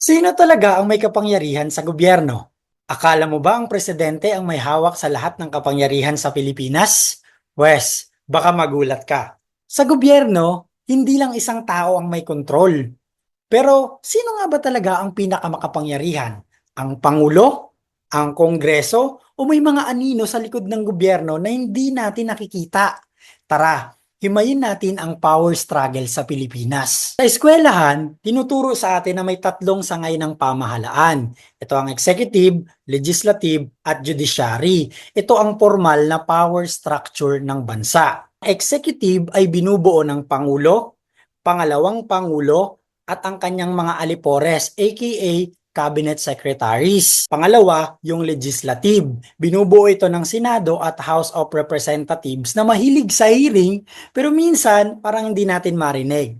Sino talaga ang may kapangyarihan sa gobyerno? Akala mo ba ang presidente ang may hawak sa lahat ng kapangyarihan sa Pilipinas? Wes, baka magulat ka. Sa gobyerno, hindi lang isang tao ang may kontrol. Pero sino nga ba talaga ang pinakamakapangyarihan? Ang Pangulo? Ang Kongreso? O may mga anino sa likod ng gobyerno na hindi natin nakikita? Tara, himayin natin ang power struggle sa Pilipinas. Sa eskwelahan, tinuturo sa atin na may tatlong sangay ng pamahalaan. Ito ang executive, legislative, at judiciary. Ito ang formal na power structure ng bansa. Executive ay binubuo ng Pangulo, pangalawang Pangulo, at ang kanyang mga alipores aka cabinet secretaries. Pangalawa, yung legislative. Binubuo ito ng Senado at House of Representatives na mahilig sa hearing pero minsan parang hindi natin marinig.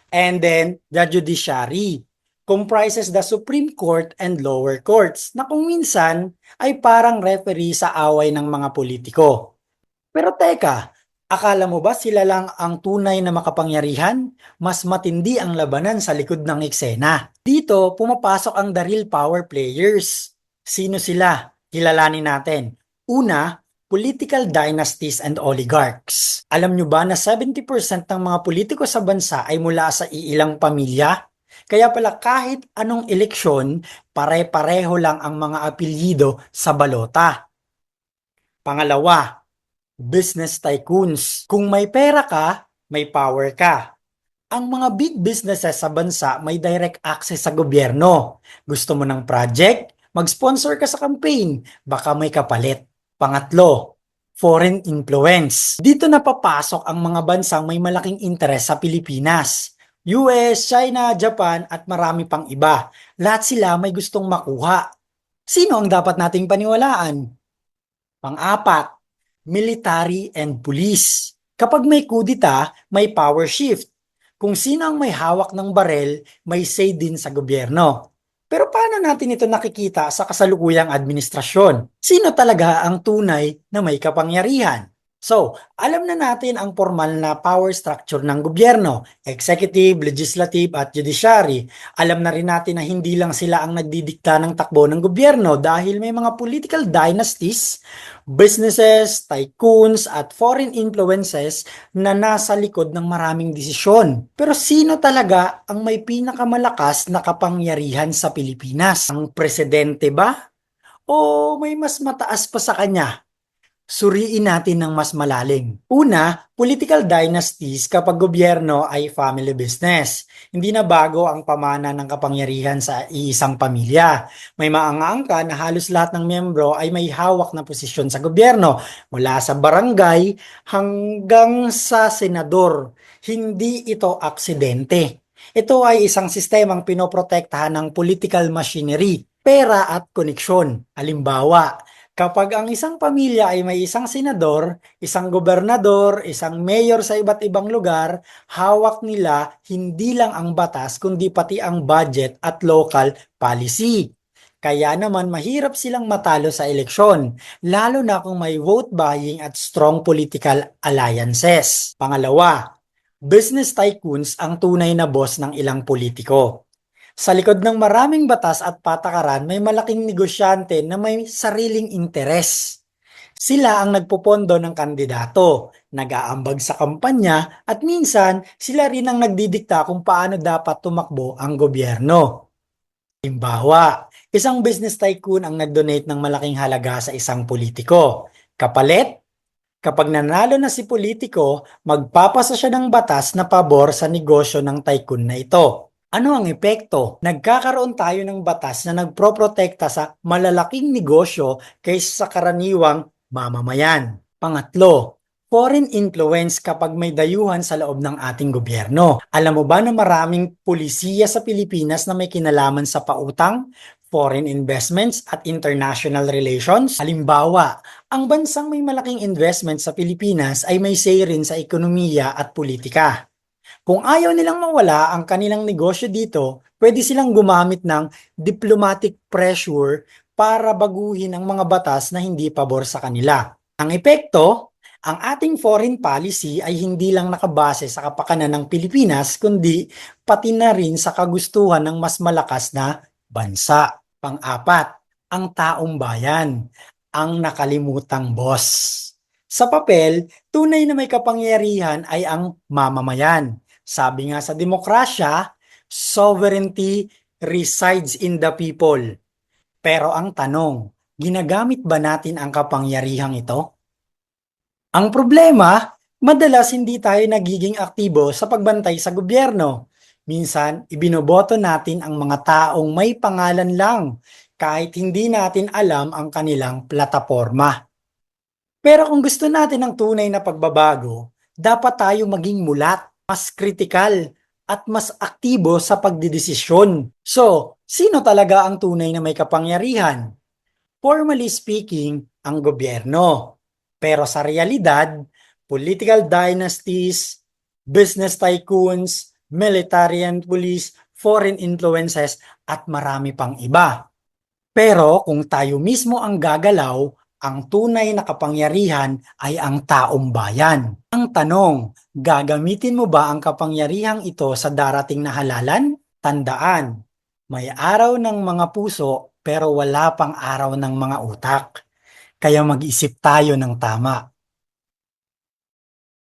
And then, the judiciary comprises the Supreme Court and lower courts na kung minsan ay parang referee sa away ng mga politiko. Pero teka, akala mo ba sila lang ang tunay na makapangyarihan? Mas matindi ang labanan sa likod ng eksena. Dito, pumapasok ang the real power players. Sino sila? Kilalanin natin. Una, political dynasties and oligarchs. Alam nyo ba na 70% ng mga politiko sa bansa ay mula sa iilang pamilya? Kaya pala kahit anong eleksyon, pare-pareho lang ang mga apelyido sa balota. Pangalawa, business tycoons. Kung may pera ka, may power ka. Ang mga big businesses sa bansa may direct access sa gobyerno. Gusto mo ng project? Mag-sponsor ka sa campaign. Baka may kapalit. Pangatlo, foreign influence. Dito na papasok ang mga bansang may malaking interes sa Pilipinas. US, China, Japan at marami pang iba. Lahat sila may gustong makuha. Sino ang dapat nating paniwalaan? Pang-apat, military and police. Kapag may kudita, may power shift. Kung sino ang may hawak ng barel, may say din sa gobyerno. Pero paano natin ito nakikita sa kasalukuyang administrasyon? Sino talaga ang tunay na may kapangyarihan? So, alam na natin ang formal na power structure ng gobyerno, executive, legislative at judiciary. Alam na rin natin na hindi lang sila ang nagdidikta ng takbo ng gobyerno dahil may mga political dynasties, businesses, tycoons at foreign influences na nasa likod ng maraming desisyon. Pero sino talaga ang may pinakamalakas na kapangyarihan sa Pilipinas? Ang presidente ba? O may mas mataas pa sa kanya? Suriin natin ng mas malalim. Una, political dynasties kapag gobyerno ay family business. Hindi na bago ang pamana ng kapangyarihan sa iisang pamilya. May maangangka na halos lahat ng miyembro ay may hawak na posisyon sa gobyerno, mula sa barangay hanggang sa senador. Hindi ito aksidente. Ito ay isang sistemang pinoprotektahan ng political machinery, pera at koneksyon. Halimbawa, kapag ang isang pamilya ay may isang senador, isang gobernador, isang mayor sa iba't ibang lugar, hawak nila hindi lang ang batas kundi pati ang budget at local policy. Kaya naman mahirap silang matalo sa eleksyon, lalo na kung may vote buying at strong political alliances. Pangalawa, business tycoons ang tunay na boss ng ilang politiko. Sa likod ng maraming batas at patakaran, may malaking negosyante na may sariling interes. Sila ang nagpopondo ng kandidato, nag-aambag sa kampanya, at minsan sila rin ang nagdidikta kung paano dapat tumakbo ang gobyerno. Halimbawa, isang business tycoon ang nag-donate ng malaking halaga sa isang politiko. Kapalit, kapag nanalo na si politiko, magpapasa siya ng batas na pabor sa negosyo ng tycoon na ito. Ano ang epekto? Nagkakaroon tayo ng batas na nagproprotekta sa malalaking negosyo kaysa sa karaniwang mamamayan. Pangatlo, foreign influence kapag may dayuhan sa loob ng ating gobyerno. Alam mo ba na maraming pulisiya sa Pilipinas na may kinalaman sa pautang, foreign investments at international relations? Halimbawa, ang bansang may malaking investment sa Pilipinas ay may say rin sa ekonomiya at politika. Kung ayaw nilang mawala ang kanilang negosyo dito, pwede silang gumamit ng diplomatic pressure para baguhin ang mga batas na hindi pabor sa kanila. Ang epekto, Ang ating foreign policy ay hindi lang nakabase sa kapakanan ng Pilipinas, kundi pati na rin sa kagustuhan ng mas malakas na bansa. Pang-apat, ang taong bayan, ang nakalimutang boss. Sa papel, tunay na may kapangyarihan ay ang mamamayan. Sabi nga sa demokrasya, sovereignty resides in the people. Pero ang tanong, ginagamit ba natin ang kapangyarihang ito? Ang problema, madalas hindi tayo nagiging aktibo sa pagbantay sa gobyerno. Minsan, ibinoboto natin ang mga taong may pangalan lang kahit hindi natin alam ang kanilang plataporma. Pero kung gusto natin ng tunay na pagbabago, dapat tayo maging mulat, mas kritikal, at mas aktibo sa pagdidesisyon. So, sino talaga ang tunay na may kapangyarihan? Formally speaking, ang gobyerno. Pero sa realidad, political dynasties, business tycoons, military and police, foreign influences, at marami pang iba. Pero kung tayo mismo ang gagalaw, ang tunay na kapangyarihan ay ang taong bayan. Ang tanong, gagamitin mo ba ang kapangyarihang ito sa darating na halalan? Tandaan, may araw ng mga puso pero wala pang araw ng mga utak. Kaya mag-isip tayo ng tama.